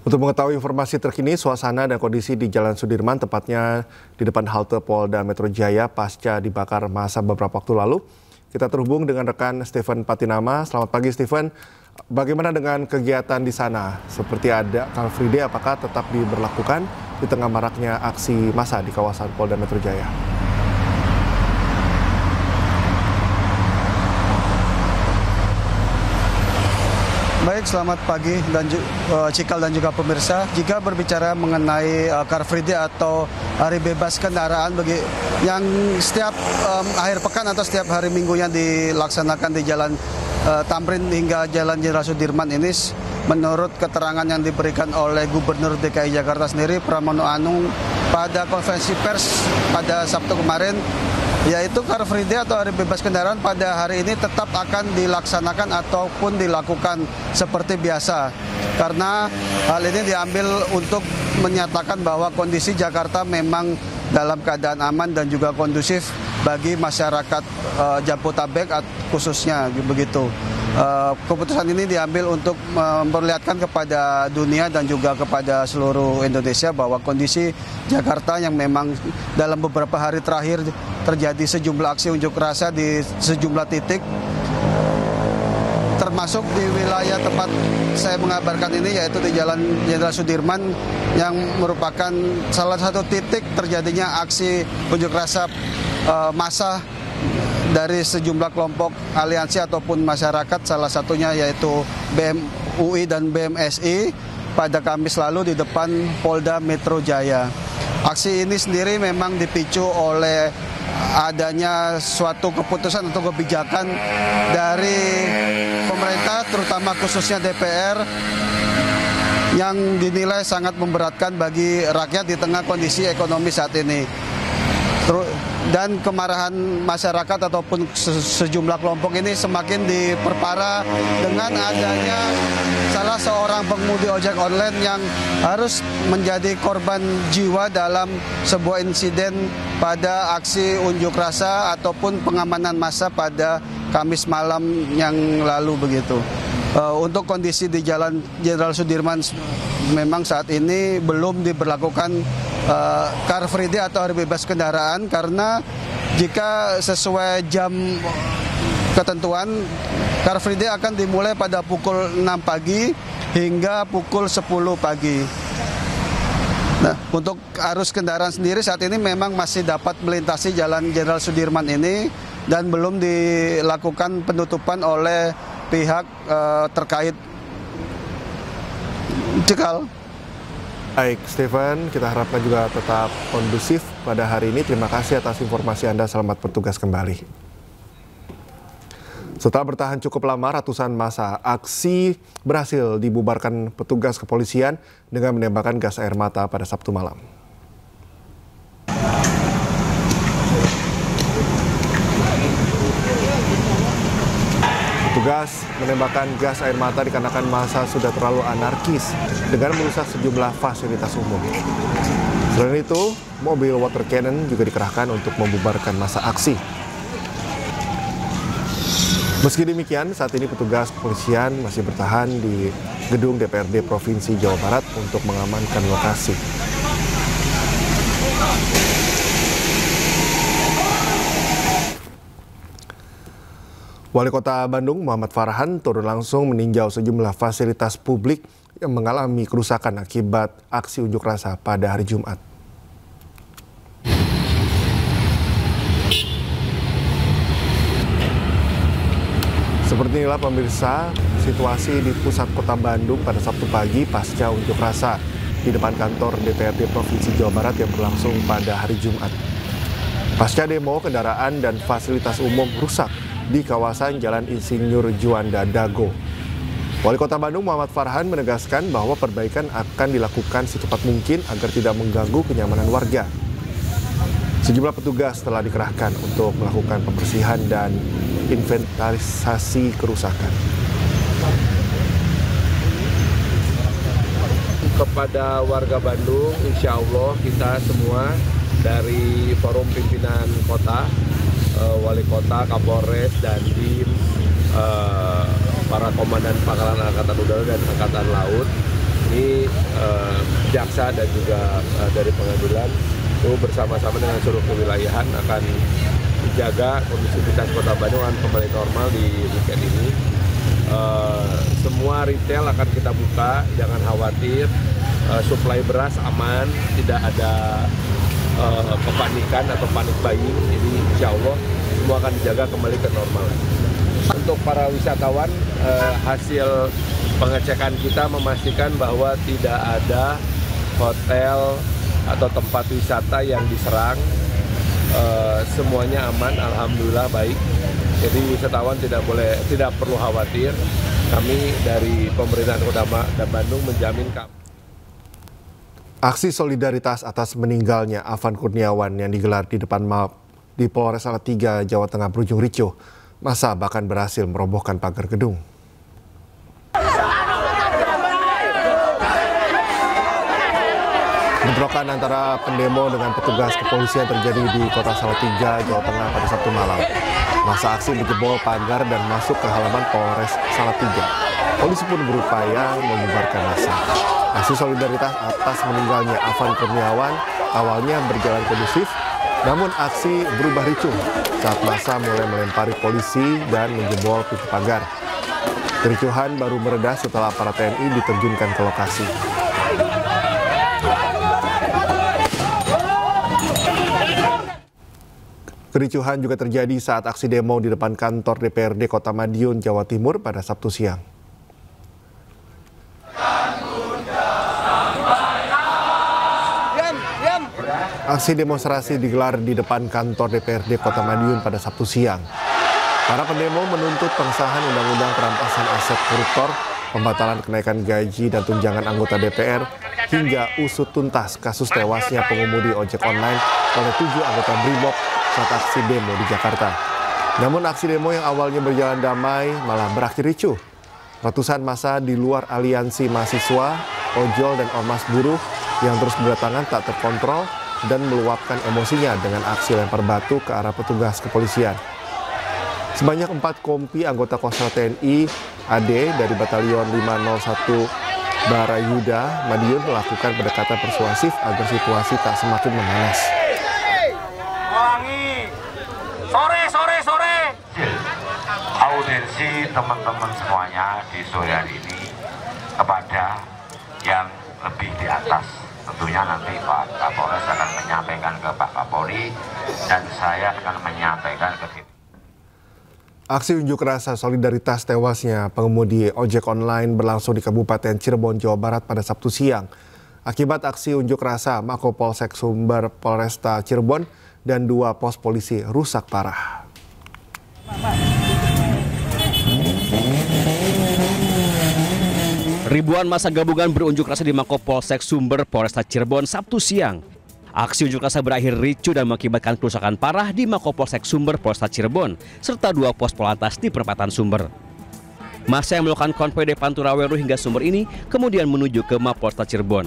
Untuk mengetahui informasi terkini, suasana dan kondisi di Jalan Sudirman, tepatnya di depan halte Polda Metro Jaya pasca dibakar massa beberapa waktu lalu, kita terhubung dengan rekan Stephen Patinama. Selamat pagi Stephen, bagaimana dengan kegiatan di sana? Seperti ada Car Free Day, apakah tetap diberlakukan di tengah maraknya aksi massa di kawasan Polda Metro Jaya? Baik, selamat pagi dan Cikal dan juga pemirsa. Jika berbicara mengenai Car Free Day atau hari bebas kendaraan bagi yang setiap akhir pekan atau setiap hari minggunya dilaksanakan di Jalan Tamrin hingga Jalan Jenderal Sudirman ini, menurut keterangan yang diberikan oleh Gubernur DKI Jakarta sendiri, Pramono Anung, pada konferensi pers pada Sabtu kemarin, yaitu Car Free Day atau hari bebas kendaraan pada hari ini tetap akan dilaksanakan ataupun dilakukan seperti biasa. Karena hal ini diambil untuk menyatakan bahwa kondisi Jakarta memang dalam keadaan aman dan juga kondusif bagi masyarakat Jabodetabek khususnya begitu. Keputusan ini diambil untuk memperlihatkan kepada dunia dan juga kepada seluruh Indonesia bahwa kondisi Jakarta yang memang dalam beberapa hari terakhir terjadi sejumlah aksi unjuk rasa di sejumlah titik, termasuk di wilayah tempat saya mengabarkan ini, yaitu di Jalan Jenderal Sudirman, yang merupakan salah satu titik terjadinya aksi unjuk rasa massa dari sejumlah kelompok aliansi ataupun masyarakat, salah satunya yaitu BEM-UI dan BMSI pada Kamis lalu di depan Polda Metro Jaya. Aksi ini sendiri memang dipicu oleh adanya suatu keputusan atau kebijakan dari pemerintah, terutama khususnya DPR, yang dinilai sangat memberatkan bagi rakyat di tengah kondisi ekonomi saat ini. Dan kemarahan masyarakat ataupun sejumlah kelompok ini semakin diperparah dengan adanya salah seorang pengemudi ojek online yang harus menjadi korban jiwa dalam sebuah insiden pada aksi unjuk rasa ataupun pengamanan massa pada Kamis malam yang lalu begitu. Untuk kondisi di Jalan Jenderal Sudirman memang saat ini belum diberlakukan Car Free Day atau hari bebas kendaraan, karena jika sesuai jam ketentuan, Car Free Day akan dimulai pada pukul 6 pagi hingga pukul 10 pagi. Nah, untuk arus kendaraan sendiri saat ini memang masih dapat melintasi Jalan Jenderal Sudirman ini dan belum dilakukan penutupan oleh pihak terkait. Cikal. Baik, Stephen, kita harapkan juga tetap kondusif pada hari ini. Terima kasih atas informasi Anda. Selamat bertugas kembali. Setelah bertahan cukup lama, ratusan massa aksi berhasil dibubarkan petugas kepolisian dengan menembakkan gas air mata pada Sabtu malam. Petugas menembakkan gas air mata dikarenakan massa sudah terlalu anarkis dengan merusak sejumlah fasilitas umum. Selain itu, mobil water cannon juga dikerahkan untuk membubarkan massa aksi. Meski demikian, saat ini petugas kepolisian masih bertahan di gedung DPRD Provinsi Jawa Barat untuk mengamankan lokasi. Wali Kota Bandung Muhammad Farhan turun langsung meninjau sejumlah fasilitas publik yang mengalami kerusakan akibat aksi unjuk rasa pada hari Jumat. Seperti inilah pemirsa situasi di pusat kota Bandung pada Sabtu pagi pasca unjuk rasa di depan kantor DPRD Provinsi Jawa Barat yang berlangsung pada hari Jumat. Pasca demo, kendaraan dan fasilitas umum rusak di kawasan Jalan Insinyur Juanda Dago. Wali Kota Bandung Muhammad Farhan menegaskan bahwa perbaikan akan dilakukan secepat mungkin agar tidak mengganggu kenyamanan warga. Sejumlah petugas telah dikerahkan untuk melakukan pembersihan dan inventarisasi kerusakan. Kepada warga Bandung, insya Allah kita semua dari Forum Pimpinan Kota, Wali Kota, Kapolres, dan tim, para komandan pangkalan Angkatan Udara dan Angkatan Laut ini jaksa dan juga dari pengadilan itu bersama-sama dengan seluruh kewilayahan akan menjaga kondusivitas Kota Bandung akan kembali normal di weekend ini. Semua retail akan kita buka, jangan khawatir. Suplai beras aman, tidak ada kepanikan atau panik buying. Jadi insya Allah semua akan dijaga kembali ke normal. Untuk para wisatawan, hasil pengecekan kita memastikan bahwa tidak ada hotel atau tempat wisata yang diserang. Semuanya aman, alhamdulillah baik. Jadi wisatawan tidak perlu khawatir. Kami dari pemerintahan Kota Bandung menjamin Aksi solidaritas atas meninggalnya Afan Kurniawan yang digelar di depan di Polres Salatiga, Jawa Tengah berujung ricuh. Massa bahkan berhasil merobohkan pagar gedung. Bentrokan antara pendemo dengan petugas kepolisian terjadi di Kota Salatiga, Jawa Tengah pada Sabtu malam. Massa aksi menjebol pagar dan masuk ke halaman Polres Salatiga. Polisi pun berupaya membubarkan massa. Aksi solidaritas atas meninggalnya Afan Kurniawan awalnya berjalan kondusif, namun aksi berubah ricuh saat massa mulai melempari polisi dan menjebol pintu pagar. Kericuhan baru mereda setelah para TNI diterjunkan ke lokasi. Kericuhan juga terjadi saat aksi demo di depan kantor DPRD Kota Madiun, Jawa Timur pada Sabtu siang. Aksi demonstrasi digelar di depan kantor DPRD Kota Madiun pada Sabtu siang. Para pendemo menuntut pengesahan Undang-Undang Perampasan Aset Koruptor, pembatalan kenaikan gaji dan tunjangan anggota DPR, hingga usut tuntas kasus tewasnya pengemudi ojek online oleh 7 anggota Brimob saat aksi demo di Jakarta. Namun aksi demo yang awalnya berjalan damai malah berakhir ricuh. Ratusan massa di luar aliansi mahasiswa, ojol dan ormas buruh yang terus berdatangan tak terkontrol dan meluapkan emosinya dengan aksi lempar batu ke arah petugas kepolisian. Sebanyak 4 kompi anggota Kostrat TNI AD dari Batalion 501 Barayuda Madiun melakukan pendekatan persuasif agar situasi tak semakin memanas. Sore. Audiensi teman-teman semuanya di sore hari ini kepada yang lebih di atas. Tentunya nanti Pak Kapolres akan menyampaikan ke Pak Kapolri dan saya akan menyampaikan ke Aksi unjuk rasa solidaritas tewasnya pengemudi ojek online berlangsung di Kabupaten Cirebon, Jawa Barat pada Sabtu siang. Akibat aksi unjuk rasa, Mako Polsek Sumber Polresta Cirebon dan 2 pos polisi rusak parah. Ribuan massa gabungan berunjuk rasa di Mako Polsek Sumber Polresta Cirebon Sabtu siang. Aksi unjuk rasa berakhir ricuh dan mengakibatkan kerusakan parah di Mako Polsek Sumber Polresta Cirebon serta 2 pos polantas di perempatan Sumber. Massa yang melakukan konvoy dari Pantura Weru hingga Sumber ini kemudian menuju ke Mapolresta Cirebon.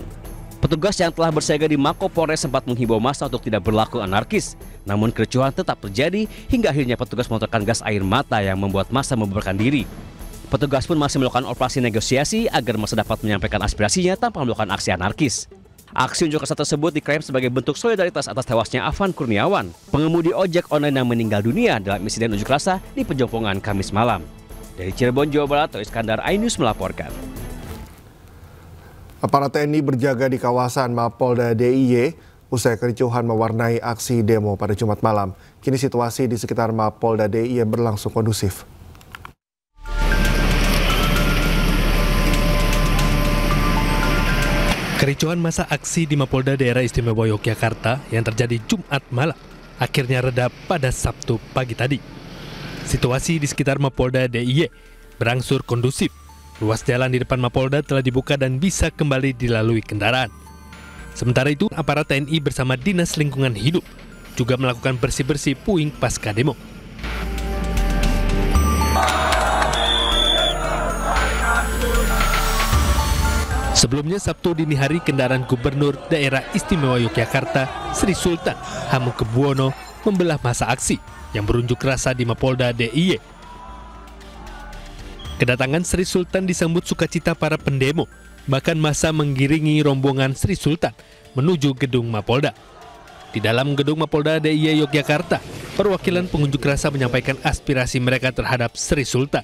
Petugas yang telah bersiaga di Mako Polres sempat menghimbau massa untuk tidak berlaku anarkis. Namun kericuhan tetap terjadi hingga akhirnya petugas melontarkan gas air mata yang membuat massa membubarkan diri. Petugas pun masih melakukan operasi negosiasi agar massa dapat menyampaikan aspirasinya tanpa melakukan aksi anarkis. Aksi unjuk rasa tersebut diklaim sebagai bentuk solidaritas atas tewasnya Afan Kurniawan, pengemudi ojek online yang meninggal dunia dalam insiden unjuk rasa di Pejompongan Kamis malam. Dari Cirebon, Jawa Barat, Toh Iskandar, iNews melaporkan. Aparat TNI berjaga di kawasan Mapolda DIY usai kericuhan mewarnai aksi demo pada Jumat malam. Kini situasi di sekitar Mapolda DIY berlangsung kondusif. Kericuhan masa aksi di Mapolda Daerah Istimewa Yogyakarta yang terjadi Jumat malam akhirnya reda pada Sabtu pagi tadi. Situasi di sekitar Mapolda DIY berangsur kondusif. Ruas jalan di depan Mapolda telah dibuka dan bisa kembali dilalui kendaraan. Sementara itu, aparat TNI bersama Dinas Lingkungan Hidup juga melakukan bersih-bersih puing pasca demo. Sebelumnya Sabtu dini hari kendaraan Gubernur Daerah Istimewa Yogyakarta Sri Sultan Hamengkubuwono membelah massa aksi yang berunjuk rasa di Mapolda DIY. Kedatangan Sri Sultan disambut sukacita para pendemo Bahkan massa menggiringi rombongan Sri Sultan menuju gedung Mapolda. Di dalam gedung Mapolda DIY Yogyakarta, perwakilan pengunjuk rasa menyampaikan aspirasi mereka terhadap Sri Sultan.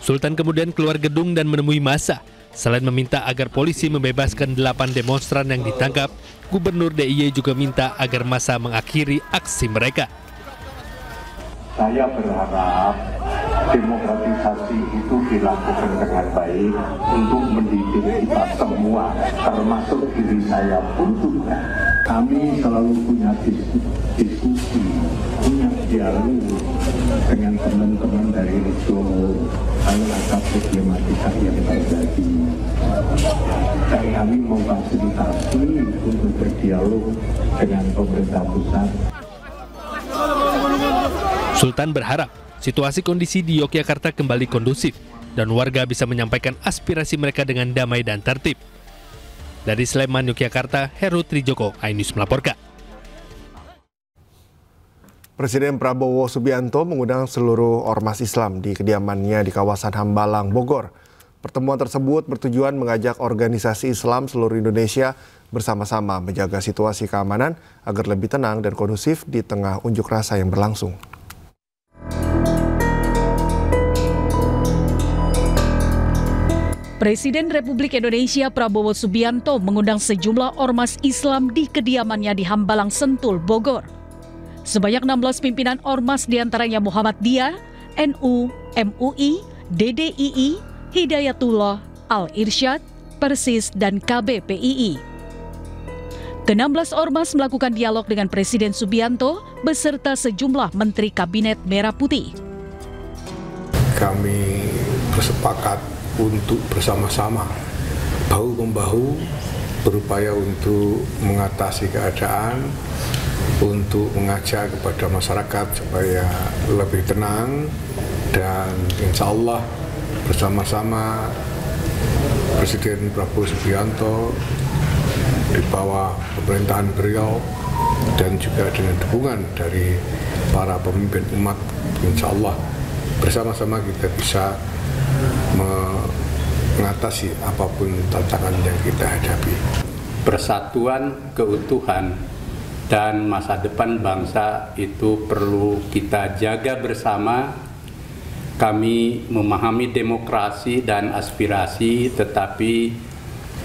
Sultan kemudian keluar gedung dan menemui massa. Selain meminta agar polisi membebaskan 8 demonstran yang ditangkap, Gubernur DIY juga minta agar massa mengakhiri aksi mereka. Saya berharap demokratisasi itu dilakukan dengan baik untuk mendidik kita semua, termasuk diri saya pun juga. Kami selalu punya diskusi, punya dialog dengan teman-teman dari itu ada problematika yang terjadi. Dan kami memfasilitasi untuk berdialog dengan pemerintah pusat. Sultan berharap situasi kondisi di Yogyakarta kembali kondusif dan warga bisa menyampaikan aspirasi mereka dengan damai dan tertib. Dari Sleman, Yogyakarta, Heru Trijoko, iNews melaporkan. Presiden Prabowo Subianto mengundang seluruh ormas Islam di kediamannya di kawasan Hambalang, Bogor. Pertemuan tersebut bertujuan mengajak organisasi Islam seluruh Indonesia bersama-sama menjaga situasi keamanan agar lebih tenang dan kondusif di tengah unjuk rasa yang berlangsung. Presiden Republik Indonesia Prabowo Subianto mengundang sejumlah ormas Islam di kediamannya di Hambalang, Sentul, Bogor. Sebanyak 16 pimpinan ormas diantaranya Muhammadiyah, NU, MUI, DDII, Hidayatullah, Al-Irsyad, Persis, dan KBPII. Ke-16 ormas melakukan dialog dengan Presiden Subianto beserta sejumlah Menteri Kabinet Merah Putih. Kami bersepakat untuk bersama-sama bahu-membahu berupaya untuk mengatasi keadaan, untuk mengajak kepada masyarakat supaya lebih tenang, dan insya Allah bersama-sama Presiden Prabowo Subianto di bawah pemerintahan beliau dan juga dengan dukungan dari para pemimpin umat, insya Allah bersama-sama kita bisa mengatasi apapun tantangan yang kita hadapi. Persatuan, keutuhan, dan masa depan bangsa itu perlu kita jaga bersama. Kami memahami demokrasi dan aspirasi, tetapi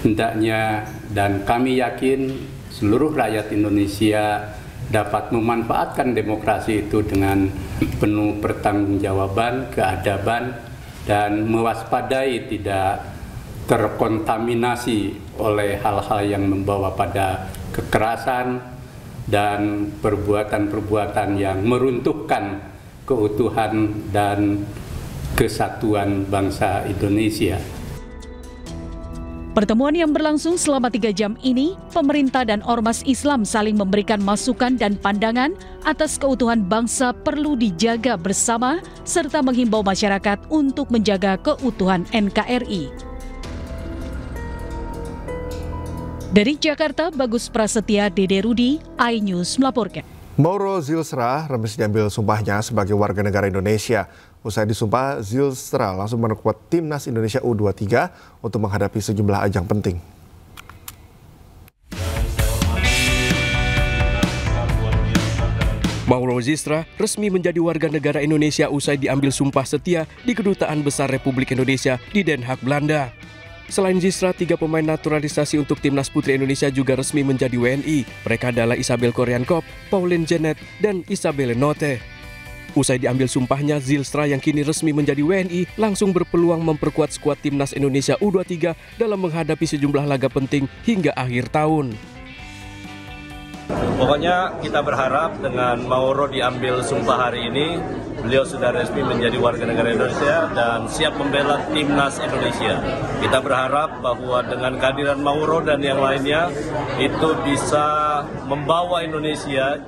hendaknya dan kami yakin seluruh rakyat Indonesia dapat memanfaatkan demokrasi itu dengan penuh pertanggungjawaban, keadaban, dan mewaspadai tidak terkontaminasi oleh hal-hal yang membawa pada kekerasan dan perbuatan-perbuatan yang meruntuhkan keutuhan dan kesatuan bangsa Indonesia. Pertemuan yang berlangsung selama 3 jam ini, pemerintah dan ormas Islam saling memberikan masukan dan pandangan atas keutuhan bangsa perlu dijaga bersama, serta menghimbau masyarakat untuk menjaga keutuhan NKRI. Dari Jakarta, Bagus Prasetya, Dede Rudi, iNews melaporkan. Mauro Zylstra resmi diambil sumpahnya sebagai warga negara Indonesia. Usai disumpah, Zylstra langsung memperkuat timnas Indonesia U23 untuk menghadapi sejumlah ajang penting. Mauro Zylstra resmi menjadi warga negara Indonesia usai diambil sumpah setia di Kedutaan Besar Republik Indonesia di Den Haag, Belanda. Selain Zylstra, 3 pemain naturalisasi untuk timnas putri Indonesia juga resmi menjadi WNI. Mereka adalah Isabel Koreankop, Pauline Jenet, dan Isabelle Notte. Usai diambil sumpahnya, Zylstra yang kini resmi menjadi WNI langsung berpeluang memperkuat skuad timnas Indonesia U23 dalam menghadapi sejumlah laga penting hingga akhir tahun. Pokoknya kita berharap dengan Mauro diambil sumpah hari ini, beliau sudah resmi menjadi warga negara Indonesia dan siap membela timnas Indonesia. Kita berharap bahwa dengan kehadiran Mauro dan yang lainnya itu bisa membawa Indonesia